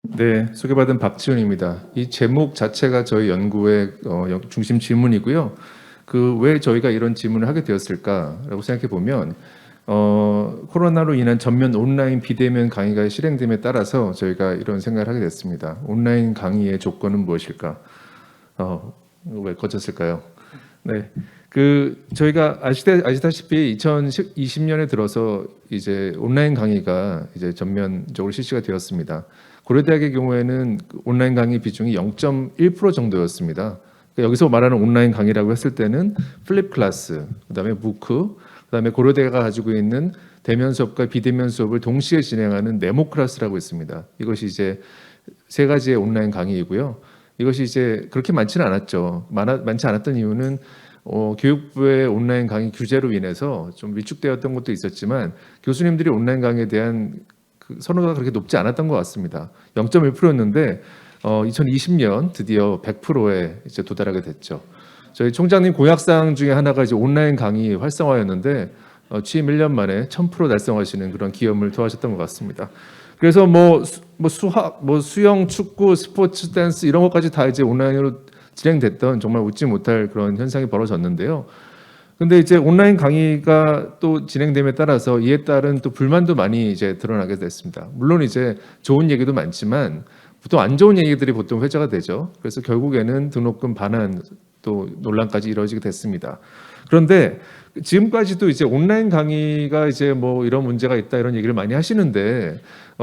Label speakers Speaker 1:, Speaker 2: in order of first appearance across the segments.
Speaker 1: 네, 소개받은 박지훈입니다. 이 제목 자체가 저희 연구의 중심 질문이고요. 그 왜 저희가 이런 질문을 하게 되었을까라고 생각해 보면 코로나로 인한 전면 온라인 비대면 강의가 실행됨에 따라서 저희가 이런 생각을 하게 됐습니다. 온라인 강의의 조건은 무엇일까? 왜 거쳤을까요? 네. 저희가 아시다시피 2020년에 들어서 이제 온라인 강의가 이제 전면적으로 실시가 되었습니다. 고려대학의 경우에는 그 온라인 강의 비중이 0.1% 정도였습니다. 그러니까 여기서 말하는 온라인 강의라고 했을 때는 플립 클래스, 그다음에 무크, 그다음에 고려대가 가지고 있는 대면 수업과 비대면 수업을 동시에 진행하는 네모 클래스라고 있습니다. 이것이 이제 세 가지의 온라인 강의이고요. 이것이 이제 그렇게 많지는 않았죠. 많지 않았던 이유는 교육부의 온라인 강의 규제로 인해서 좀 위축되었던 것도 있었지만 교수님들이 온라인 강의에 대한 그 선호가 그렇게 높지 않았던 것 같습니다. 0.1%였는데 2020년 드디어 100%에 이제 도달하게 됐죠. 저희 총장님 공약사항 중에 하나가 이제 온라인 강의 활성화였는데 취임 1년 만에 1000% 달성하시는 그런 기염을 토하셨던 것 같습니다. 그래서 뭐 수학, 뭐 수영, 축구, 스포츠, 댄스 이런 것까지 다 이제 온라인으로 진행됐던 정말 웃지 못할 그런 현상이 벌어졌는데요. 근데 이제 온라인 강의가 또 진행됨에 따라서 이에 따른 또 불만도 많이 이제 드러나게 됐습니다. 물론 이제 좋은 얘기도 많지만 보통 안 좋은 얘기들이 보통 회자가 되죠. 그래서 결국에는 등록금 반환 또 논란까지 이루어지게 됐습니다. 그런데 지금까지도 이제 온라인 강의가 이제 뭐 이런 문제가 있다 이런 얘기를 많이 하시는데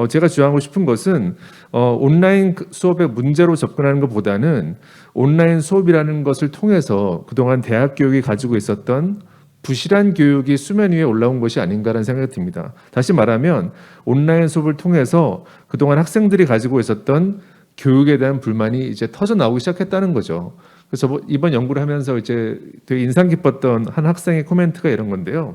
Speaker 1: 제가 주장하고 싶은 것은 온라인 수업의 문제로 접근하는 것보다는 온라인 수업이라는 것을 통해서 그동안 대학 교육이 가지고 있었던 부실한 교육이 수면 위에 올라온 것이 아닌가라는 생각이 듭니다. 다시 말하면 온라인 수업을 통해서 그동안 학생들이 가지고 있었던 교육에 대한 불만이 이제 터져 나오기 시작했다는 거죠. 그래서 이번 연구를 하면서 이제 되게 인상 깊었던 한 학생의 코멘트가 이런 건데요.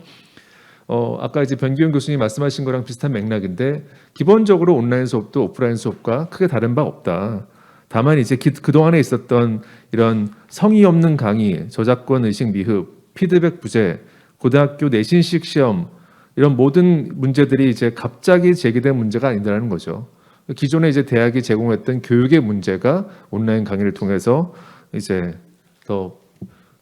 Speaker 1: 아까 이제 변기훈 교수님 말씀하신 거랑 비슷한 맥락인데 기본적으로 온라인 수업도 오프라인 수업과 크게 다른 바 없다. 다만 이제 그동안에 있었던 이런 성의 없는 강의, 저작권 의식 미흡, 피드백 부재, 고등학교 내신식 시험 이런 모든 문제들이 이제 갑자기 제기된 문제가 아니라는 거죠. 기존에 이제 대학이 제공했던 교육의 문제가 온라인 강의를 통해서 이제 더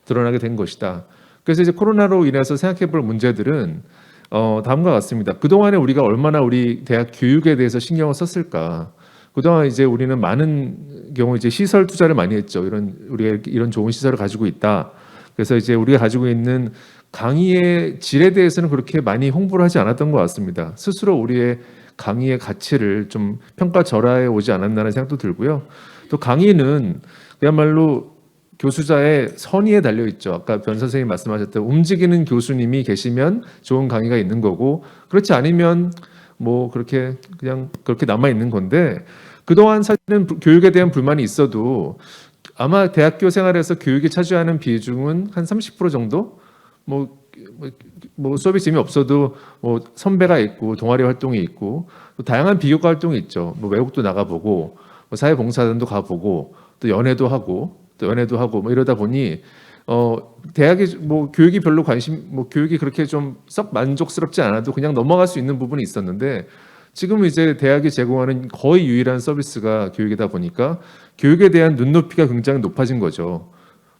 Speaker 1: 드러나게 된 것이다. 그래서 이제 코로나로 인해서 생각해 볼 문제들은 다음과 같습니다. 그동안에 우리가 얼마나 우리 대학 교육에 대해서 신경을 썼을까? 그동안 이제 우리는 많은 경우 이제 시설 투자를 많이 했죠. 우리가 이런 좋은 시설을 가지고 있다. 그래서 이제 우리가 가지고 있는 강의의 질에 대해서는 그렇게 많이 홍보를 하지 않았던 것 같습니다. 스스로 우리의 강의의 가치를 좀 평가절하해 오지 않았나라는 생각도 들고요. 또 강의는 그야말로 교수자의 선의에 달려 있죠. 아까 변 선생님 말씀하셨던 움직이는 교수님이 계시면 좋은 강의가 있는 거고 그렇지 않으면 뭐 그냥 그렇게 남아 있는 건데 그동안 사실은 교육에 대한 불만이 있어도 아마 대학교 생활에서 교육이 차지하는 비중은 한 30% 정도 뭐 수업이 재미없어도 뭐 선배가 있고 동아리 활동이 있고 또 다양한 비교과 활동이 있죠. 뭐 외국도 나가보고 뭐 사회봉사단도 가보고 또 연애도 하고 뭐 이러다 보니 대학이 뭐 교육이 별로 뭐 교육이 그렇게 좀 썩 만족스럽지 않아도 그냥 넘어갈 수 있는 부분이 있었는데 지금 이제 대학이 제공하는 거의 유일한 서비스가 교육이다 보니까 교육에 대한 눈높이가 굉장히 높아진 거죠.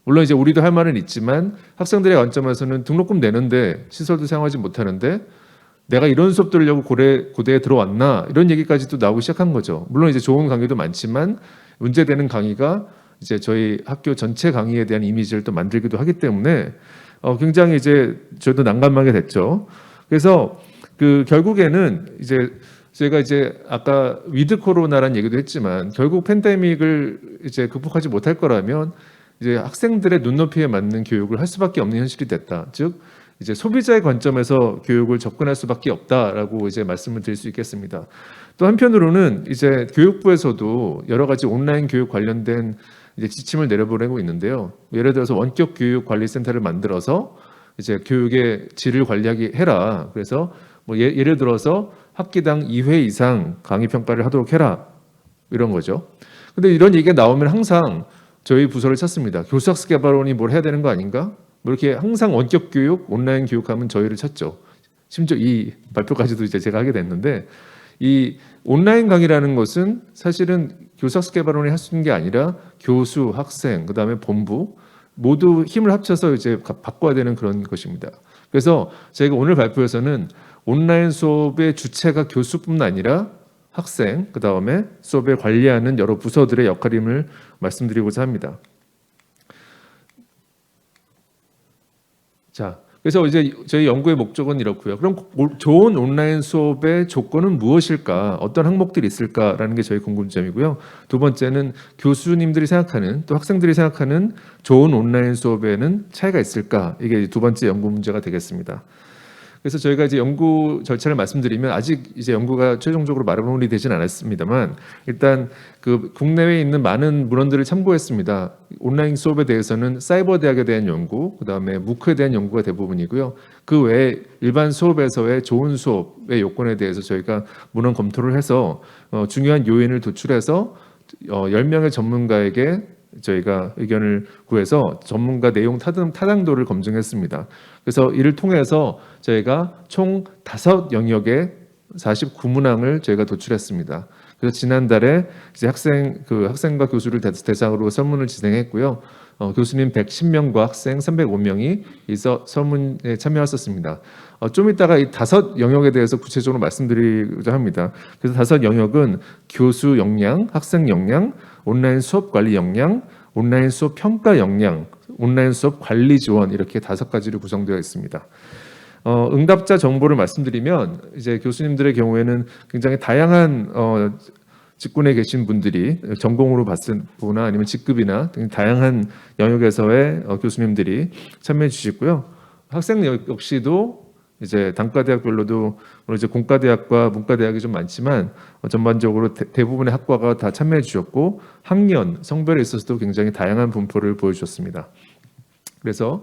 Speaker 1: 물론 이제 우리도 할 말은 있지만 학생들의 관점에서는 등록금 내는데 시설도 사용하지 못하는데 내가 이런 수업 들으려고 고대에 들어왔나 이런 얘기까지도 나오기 시작한 거죠. 물론 이제 좋은 강의도 많지만 문제되는 강의가 이제 저희 학교 전체 강의에 대한 이미지를 또 만들기도 하기 때문에 굉장히 이제 저도 난감하게 됐죠. 그래서 결국에는 이제 제가 이제 아까 위드 코로나라는 얘기도 했지만 결국 팬데믹을 이제 극복하지 못할 거라면 이제 학생들의 눈높이에 맞는 교육을 할 수밖에 없는 현실이 됐다. 즉 이제 소비자의 관점에서 교육을 접근할 수밖에 없다라고 이제 말씀을 드릴 수 있겠습니다. 또 한편으로는 이제 교육부에서도 여러 가지 온라인 교육 관련된 이제 지침을 내려보내고 있는데요. 예를 들어서 원격 교육 관리센터를 만들어서 이제 교육의 질을 관리하게 해라. 그래서 뭐 예를 들어서 학기당 2회 이상 강의 평가를 하도록 해라. 이런 거죠. 근데 이런 얘기가 나오면 항상 저희 부서를 찾습니다. 교수학습개발원이 뭘 해야 되는 거 아닌가? 뭐 이렇게 항상 원격 교육, 온라인 교육하면 저희를 찾죠. 심지어 이 발표까지도 이제 제가 하게 됐는데 이 온라인 강의라는 것은 사실은 교사학습개발원이 할 수 있는 게 아니라 교수, 학생, 그다음에 본부 모두 힘을 합쳐서 이제 바꿔야 되는 그런 것입니다. 그래서 저희가 오늘 발표에서는 온라인 수업의 주체가 교수뿐만 아니라 학생, 그다음에 수업을 관리하는 여러 부서들의 역할임을 말씀드리고자 합니다. 자, 그래서 이제 저희 연구의 목적은 이렇고요. 그럼 좋은 온라인 수업의 조건은 무엇일까? 어떤 항목들이 있을까라는 게 저희 궁금점이고요. 두 번째는 교수님들이 생각하는 또 학생들이 생각하는 좋은 온라인 수업에는 차이가 있을까? 이게 두 번째 연구 문제가 되겠습니다. 그래서 저희가 이제 연구 절차를 말씀드리면 아직 이제 연구가 최종적으로 마무리 되진 않았습니다만 일단 그 국내외에 있는 많은 문헌들을 참고했습니다. 온라인 수업에 대해서는 사이버 대학에 대한 연구, 그다음에 무크에 대한 연구가 대부분이고요. 그 외에 일반 수업에서의 좋은 수업의 요건에 대해서 저희가 문헌 검토를 해서 중요한 요인을 도출해서 10명의 전문가에게 저희가 의견을 구해서 전문가 내용 타당도를 검증했습니다. 그래서 이를 통해서 저희가 총 5영역의 49문항을 저희가 도출했습니다. 그래서 지난달에 이제 학생과 교수를 대상으로 설문을 진행했고요. 교수님 110명과 학생 305명이 이 설문에 참여하셨습니다. 좀 이따가 이 5영역에 대해서 구체적으로 말씀드리고자 합니다. 그래서 5영역은 교수 역량, 학생 역량, 온라인 수업 관리 역량, 온라인 수업 평가 역량, 온라인 수업 관리 지원 이렇게 5가지로 구성되어 있습니다. 응답자 정보를 말씀드리면 이제 교수님들의 경우에는 굉장히 다양한 직군에 계신 분들이 전공으로 봤을 부나 아니면 직급이나 등 다양한 영역에서의 교수님들이 참여해 주시고요. 학생 역시도 이제 단과대학별로도 오늘 이제 공과대학과 문과대학이 좀 많지만 전반적으로 대부분의 학과가 다 참여해 주셨고 학년, 성별에 있어서도 굉장히 다양한 분포를 보여주셨습니다. 그래서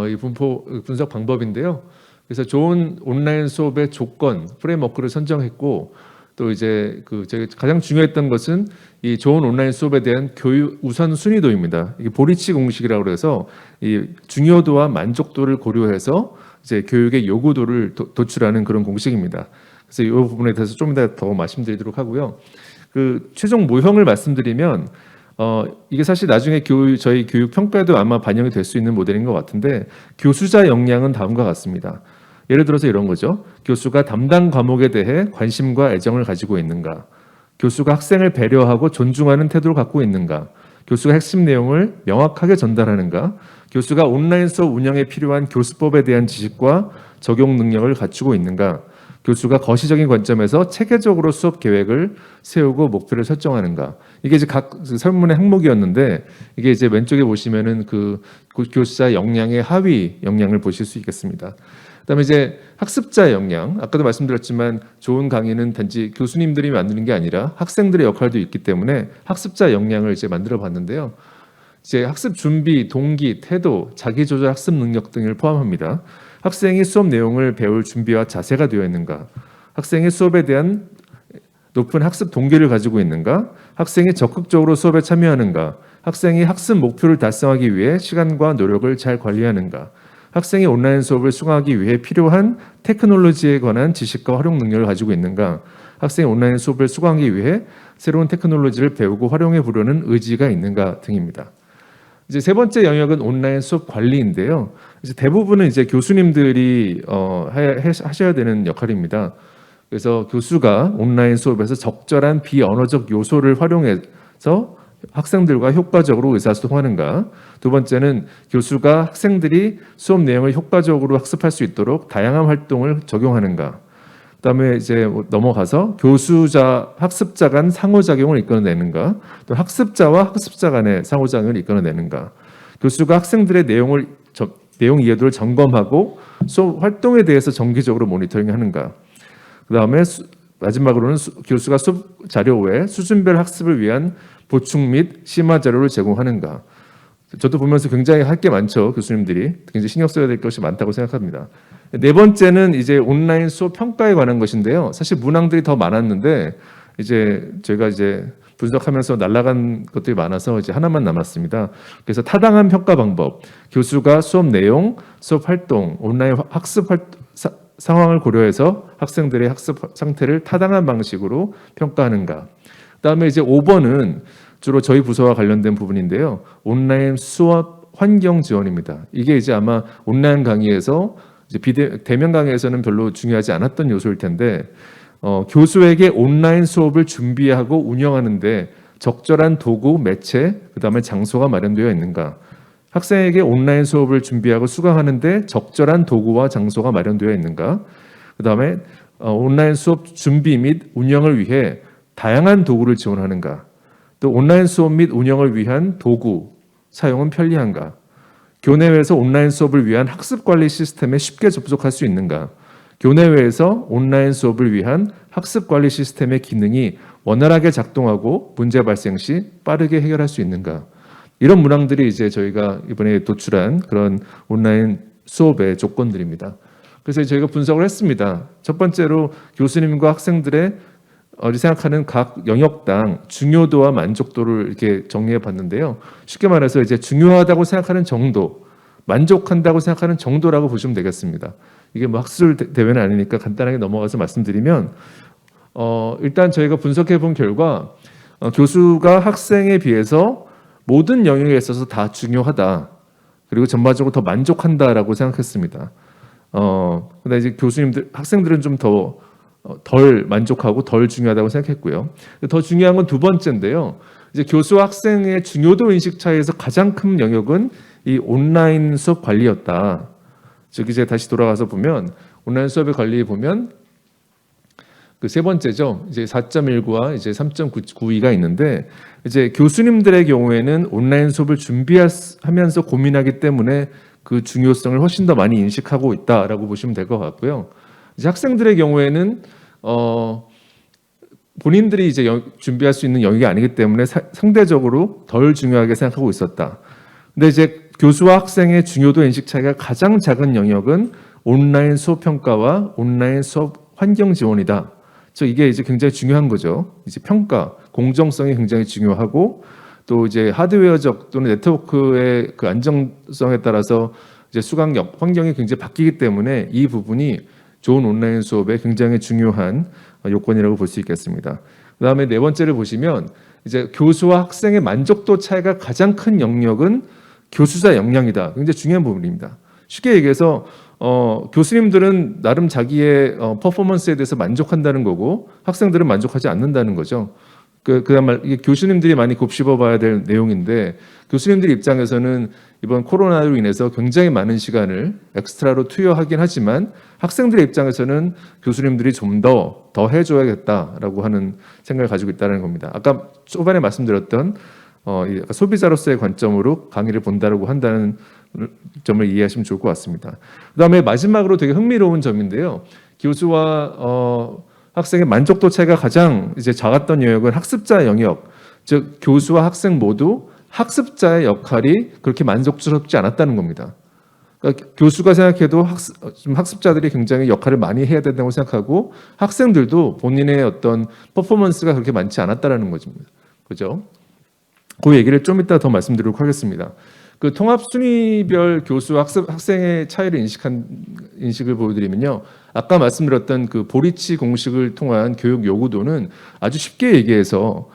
Speaker 1: 이 분석 방법인데요. 그래서 좋은 온라인 수업의 조건, 프레임워크를 선정했고 또 이제 제가 가장 중요했던 것은 이 좋은 온라인 수업에 대한 교육 우선 순위도입니다. 이게 보리치 공식이라고 해서 이 중요도와 만족도를 고려해서 이제 교육의 요구도를 도출하는 그런 공식입니다. 그래서 이 부분에 대해서 좀 더 말씀드리도록 하고요. 그 최종 모형을 말씀드리면 이게 사실 나중에 저희 교육 평가에도 아마 반영이 될 수 있는 모델인 것 같은데 교수자 역량은 다음과 같습니다. 예를 들어서 이런 거죠. 교수가 담당 과목에 대해 관심과 애정을 가지고 있는가? 교수가 학생을 배려하고 존중하는 태도를 갖고 있는가? 교수가 핵심 내용을 명확하게 전달하는가? 교수가 온라인 수업 운영에 필요한 교수법에 대한 지식과 적용 능력을 갖추고 있는가? 교수가 거시적인 관점에서 체계적으로 수업 계획을 세우고 목표를 설정하는가? 이게 이제 각 설문의 항목이었는데 이게 이제 왼쪽에 보시면은 그 교수자 역량의 하위 역량을 보실 수 있겠습니다. 그다음에 이제 학습자 역량, 아까도 말씀드렸지만 좋은 강의는 단지 교수님들이 만드는 게 아니라 학생들의 역할도 있기 때문에 학습자 역량을 이제 만들어 봤는데요. 이제 학습 준비, 동기, 태도, 자기조절 학습 능력 등을 포함합니다. 학생이 수업 내용을 배울 준비와 자세가 되어 있는가? 학생이 수업에 대한 높은 학습 동기를 가지고 있는가? 학생이 적극적으로 수업에 참여하는가? 학생이 학습 목표를 달성하기 위해 시간과 노력을 잘 관리하는가? 학생이 온라인 수업을 수강하기 위해 필요한 테크놀로지에 관한 지식과 활용 능력을 가지고 있는가? 학생이 온라인 수업을 수강하기 위해 새로운 테크놀로지를 배우고 활용해 보려는 의지가 있는가 등입니다. 이제 세 번째 영역은 온라인 수업 관리인데요. 이제 대부분은 이제 교수님들이 하셔야 되는 역할입니다. 그래서 교수가 온라인 수업에서 적절한 비언어적 요소를 활용해서 학생들과 효과적으로 의사소통하는가. 두 번째는 교수가 학생들이 수업 내용을 효과적으로 학습할 수 있도록 다양한 활동을 적용하는가. 그다음에 이제 넘어가서 교수자, 학습자 간 상호작용을 이끌어내는가. 또 학습자와 학습자 간의 상호작용을 이끌어내는가. 교수가 학생들의 내용 이해도를 점검하고 수업 활동에 대해서 정기적으로 모니터링하는가. 그다음에 마지막으로는 교수가 수업 자료 외에 수준별 학습을 위한 보충 및 심화 자료를 제공하는가. 저도 보면서 굉장히 할 게 많죠. 교수님들이 굉장히 신경 써야 될 것이 많다고 생각합니다. 네 번째는 이제 온라인 수업 평가에 관한 것인데요. 사실 문항들이 더 많았는데 이제 제가 이제 분석하면서 날아간 것들이 많아서 이제 하나만 남았습니다. 그래서 타당한 평가 방법, 교수가 수업 내용, 수업 활동, 온라인 학습 상황을 고려해서 학생들의 학습 상태를 타당한 방식으로 평가하는가. 그다음에 이제 5번은 주로 저희 부서와 관련된 부분인데요. 온라인 수업 환경 지원입니다. 이게 이제 아마 온라인 강의에서 이제 대면 강의에서는 별로 중요하지 않았던 요소일 텐데 교수에게 온라인 수업을 준비하고 운영하는데 적절한 도구, 매체, 그다음에 장소가 마련되어 있는가. 학생에게 온라인 수업을 준비하고 수강하는데 적절한 도구와 장소가 마련되어 있는가. 그다음에 온라인 수업 준비 및 운영을 위해 다양한 도구를 지원하는가. 또 온라인 수업 및 운영을 위한 도구 사용은 편리한가. 교내외에서 온라인 수업을 위한 학습 관리 시스템에 쉽게 접속할 수 있는가. 교내외에서 온라인 수업을 위한 학습 관리 시스템의 기능이 원활하게 작동하고 문제 발생 시 빠르게 해결할 수 있는가. 이런 문항들이 이제 저희가 이번에 도출한 그런 온라인 수업의 조건들입니다. 그래서 저희가 분석을 했습니다. 첫 번째로 교수님과 학생들의 생각하는 각 영역당 중요도와 만족도를 이렇게 정리해 봤는데요. 쉽게 말해서 이제 중요하다고 생각하는 정도, 만족한다고 생각하는 정도라고 보시면 되겠습니다. 이게 뭐 학술 대회는 아니니까 간단하게 넘어가서 말씀드리면 일단 저희가 분석해 본 결과 교수가 학생에 비해서 모든 영역에 있어서 다 중요하다. 그리고 전반적으로 더 만족한다라고 생각했습니다. 근데 이제 학생들은 좀 덜 만족하고 덜 중요하다고 생각했고요. 더 중요한 건 두 번째인데요. 이제 교수와 학생의 중요도 인식 차이에서 가장 큰 영역은 이 온라인 수업 관리였다. 즉 이제 다시 돌아가서 보면 온라인 수업의 관리 보면 그 세 번째죠. 이제 4.19와 이제 3.92가 있는데 이제 교수님들의 경우에는 온라인 수업을 준비하면서 고민하기 때문에 그 중요성을 훨씬 더 많이 인식하고 있다라고 보시면 될 것 같고요. 이제 학생들의 경우에는 본인들이 이제 준비할 수 있는 영역이 아니기 때문에 상대적으로 덜 중요하게 생각하고 있었다. 근데 이제 교수와 학생의 중요도 인식 차이가 가장 작은 영역은 온라인 수업 평가와 온라인 수업 환경 지원이다. 즉 이게 이제 굉장히 중요한 거죠. 이제 평가, 공정성이 굉장히 중요하고 또 이제 하드웨어적 또는 네트워크의 그 안정성에 따라서 이제 수강 환경이 굉장히 바뀌기 때문에 이 부분이 좋은 온라인 수업에 굉장히 중요한 요건이라고 볼 수 있겠습니다. 그다음에 네 번째를 보시면 이제 교수와 학생의 만족도 차이가 가장 큰 영역은 교수자 역량이다. 굉장히 중요한 부분입니다. 쉽게 얘기해서 교수님들은 나름 자기의 퍼포먼스에 대해서 만족한다는 거고 학생들은 만족하지 않는다는 거죠. 그다음 이게 교수님들이 많이 곱씹어봐야 될 내용인데 교수님들 입장에서는 이번 코로나로 인해서 굉장히 많은 시간을 엑스트라로 투여하긴 하지만 학생들의 입장에서는 교수님들이 좀 더 해줘야겠다라고 하는 생각을 가지고 있다는 겁니다. 아까 초반에 말씀드렸던 소비자로서의 관점으로 강의를 본다고 한다는 점을 이해하시면 좋을 것 같습니다. 그다음에 마지막으로 되게 흥미로운 점인데요. 교수와 학생의 만족도 차이가 가장 이제 작았던 영역은 학습자 영역, 즉 교수와 학생 모두 학습자의 역할이 그렇게 만족스럽지 않았다는 겁니다. 그러니까 교수가 생각해도 학습자들이 굉장히 역할을 많이 해야 된다고 생각하고 학생들도 본인의 어떤 퍼포먼스가 그렇게 많지 않았다는 거죠. 그죠? 그 얘기를 좀 이따 더 말씀드리도록 하겠습니다. 그 통합 순위별 교수 학생의 차이를 인식을 보여드리면요. 아까 말씀드렸던 그 보리치 공식을 통한 교육 요구도는 아주 쉽게 얘기해서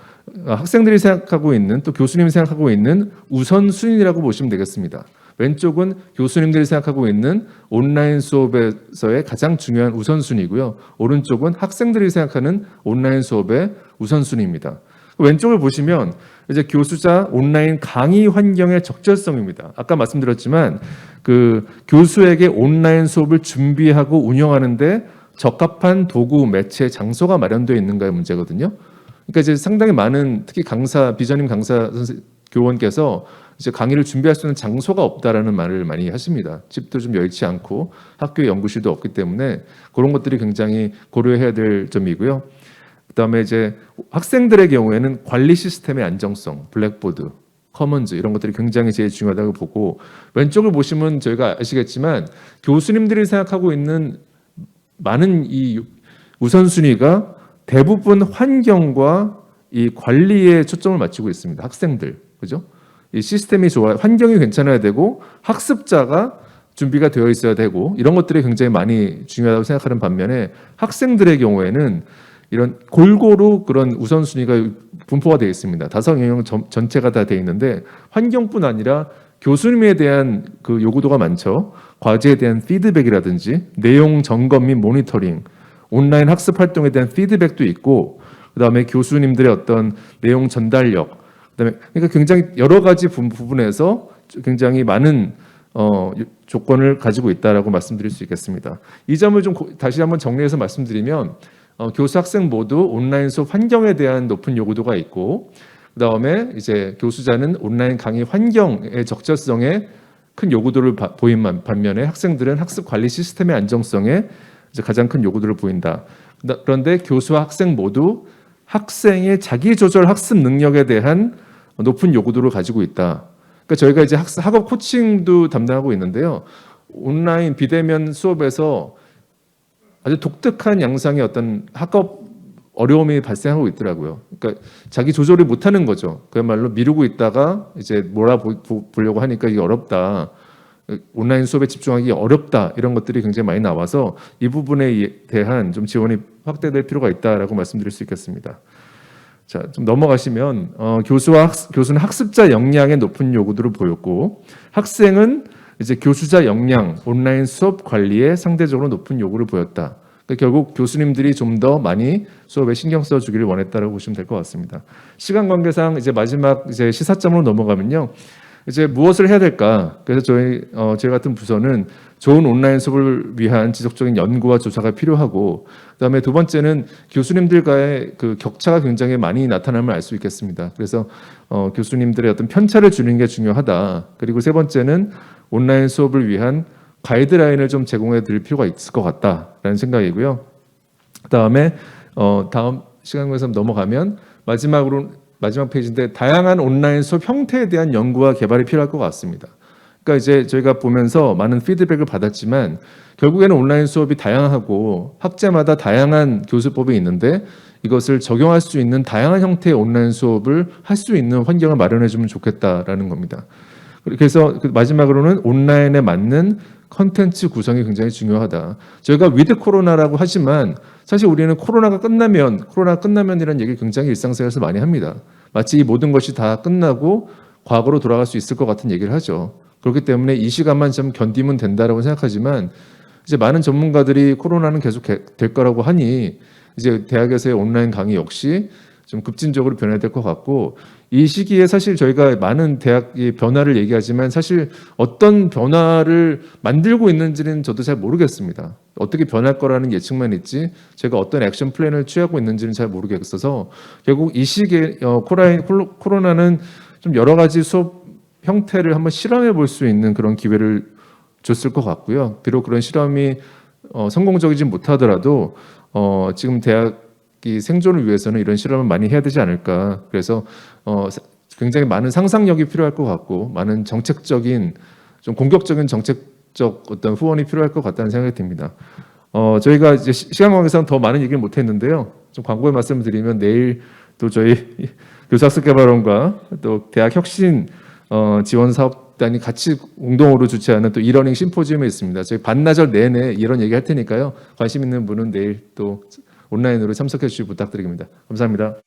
Speaker 1: 학생들이 생각하고 있는 또 교수님이 생각하고 있는 우선순위라고 보시면 되겠습니다. 왼쪽은 교수님들이 생각하고 있는 온라인 수업에서의 가장 중요한 우선순위고요. 오른쪽은 학생들이 생각하는 온라인 수업의 우선순위입니다. 왼쪽을 보시면 이제 교수자 온라인 강의 환경의 적절성입니다. 아까 말씀드렸지만 그 교수에게 온라인 수업을 준비하고 운영하는데 적합한 도구, 매체, 장소가 마련되어 있는가의 문제거든요. 그러니까 이제 상당히 많은 특히 비전임 강사 교원께서 이제 강의를 준비할 수 있는 장소가 없다라는 말을 많이 하십니다. 집도 좀 여의치 않고 학교 연구실도 없기 때문에 그런 것들이 굉장히 고려해야 될 점이고요. 그다음에 이제 학생들의 경우에는 관리 시스템의 안정성, 블랙보드, 커먼즈 이런 것들이 굉장히 제일 중요하다고 보고 왼쪽을 보시면 저희가 아시겠지만 교수님들이 생각하고 있는 많은 이 우선순위가 대부분 환경과 이 관리에 초점을 맞추고 있습니다. 학생들, 그죠? 이 시스템이 좋아요. 환경이 괜찮아야 되고 학습자가 준비가 되어 있어야 되고 이런 것들이 굉장히 많이 중요하다고 생각하는 반면에 학생들의 경우에는 이런 골고루 그런 우선순위가 분포가 되어 있습니다. 다섯 영역 전체가 다 되어 있는데 환경뿐 아니라 교수님에 대한 그 요구도가 많죠. 과제에 대한 피드백이라든지 내용 점검 및 모니터링, 온라인 학습 활동에 대한 피드백도 있고, 그다음에 교수님들의 어떤 내용 전달력, 그다음에 그러니까 굉장히 여러 가지 부분에서 굉장히 많은 조건을 가지고 있다라고 말씀드릴 수 있겠습니다. 이 점을 좀 다시 한번 정리해서 말씀드리면 교수 학생 모두 온라인 수업 환경에 대한 높은 요구도가 있고, 그다음에 이제 교수자는 온라인 강의 환경의 적절성에 큰 요구도를 보인 반면에 학생들은 학습 관리 시스템의 안정성에 이제 가장 큰 요구도를 보인다. 그런데 교수와 학생 모두 학생의 자기 조절 학습 능력에 대한 높은 요구도를 가지고 있다. 그러니까 저희가 이제 학업 코칭도 담당하고 있는데요. 온라인 비대면 수업에서 아주 독특한 양상의 어떤 학업 어려움이 발생하고 있더라고요. 그러니까 자기 조절을 못하는 거죠. 그야말로 미루고 있다가 이제 몰아보려고 하니까 이게 어렵다. 온라인 수업에 집중하기 어렵다. 이런 것들이 굉장히 많이 나와서 이 부분에 대한 좀 지원이 확대될 필요가 있다라고 말씀드릴 수 있겠습니다. 자, 좀 넘어가시면 교수는 학습자 역량의 높은 요구도를 보였고, 학생은 이제 교수자 역량, 온라인 수업 관리에 상대적으로 높은 요구를 보였다. 그러니까 결국 교수님들이 좀 더 많이 수업에 신경 써주기를 원했다라고 보시면 될 것 같습니다. 시간 관계상 이제 마지막 이제 시사점으로 넘어가면요. 이제 무엇을 해야 될까? 그래서 저희 같은 부서는 좋은 온라인 수업을 위한 지속적인 연구와 조사가 필요하고, 그다음에 두 번째는 교수님들과의 그 격차가 굉장히 많이 나타남을 알 수 있겠습니다. 그래서 교수님들의 어떤 편차를 줄이는 게 중요하다. 그리고 세 번째는 온라인 수업을 위한 가이드라인을 좀 제공해 드릴 필요가 있을 것 같다라는 생각이고요. 그다음에 다음 시간에서 넘어가면 마지막 페이지인데 다양한 온라인 수업 형태에 대한 연구와 개발이 필요할 것 같습니다. 그러니까 이제 저희가 보면서 많은 피드백을 받았지만 결국에는 온라인 수업이 다양하고 학제마다 다양한 교수법이 있는데 이것을 적용할 수 있는 다양한 형태의 온라인 수업을 할 수 있는 환경을 마련해 주면 좋겠다라는 겁니다. 그래서 마지막으로는 온라인에 맞는 컨텐츠 구성이 굉장히 중요하다. 저희가 위드 코로나라고 하지만 사실 우리는 코로나가 끝나면이라는 얘기를 굉장히 일상생활에서 많이 합니다. 마치 이 모든 것이 다 끝나고 과거로 돌아갈 수 있을 것 같은 얘기를 하죠. 그렇기 때문에 이 시간만 좀 견디면 된다라고 생각하지만 이제 많은 전문가들이 코로나는 계속 될 거라고 하니 이제 대학에서의 온라인 강의 역시 좀 급진적으로 변해야 될 것 같고, 이 시기에 사실 저희가 많은 대학의 변화를 얘기하지만 사실 어떤 변화를 만들고 있는지는 저도 잘 모르겠습니다. 어떻게 변할 거라는 예측만 있지 제가 어떤 액션 플랜을 취하고 있는지는 잘 모르겠어서 결국 이 시기에 코로나는 좀 여러 가지 수업 형태를 한번 실험해 볼 수 있는 그런 기회를 줬을 것 같고요. 비록 그런 실험이 성공적이지 못하더라도 지금 대학이 생존을 위해서는 이런 실험을 많이 해야 되지 않을까. 그래서 굉장히 많은 상상력이 필요할 것 같고 많은 정책적인 좀 공격적인 정책적 어떤 후원이 필요할 것 같다는 생각이 듭니다. 저희가 이제 시간 관계상 더 많은 얘기를 못했는데요. 좀 광고의 말씀을 드리면 내일 또 저희 교사학습개발원과 또 대학 혁신 지원 사업단이 같이 공동으로 주최하는 또 이러닝 심포지움이 있습니다. 저희 반나절 내내 이런 얘기 할 테니까요. 관심 있는 분은 내일 또 온라인으로 참석해 주시기 부탁드립니다. 감사합니다.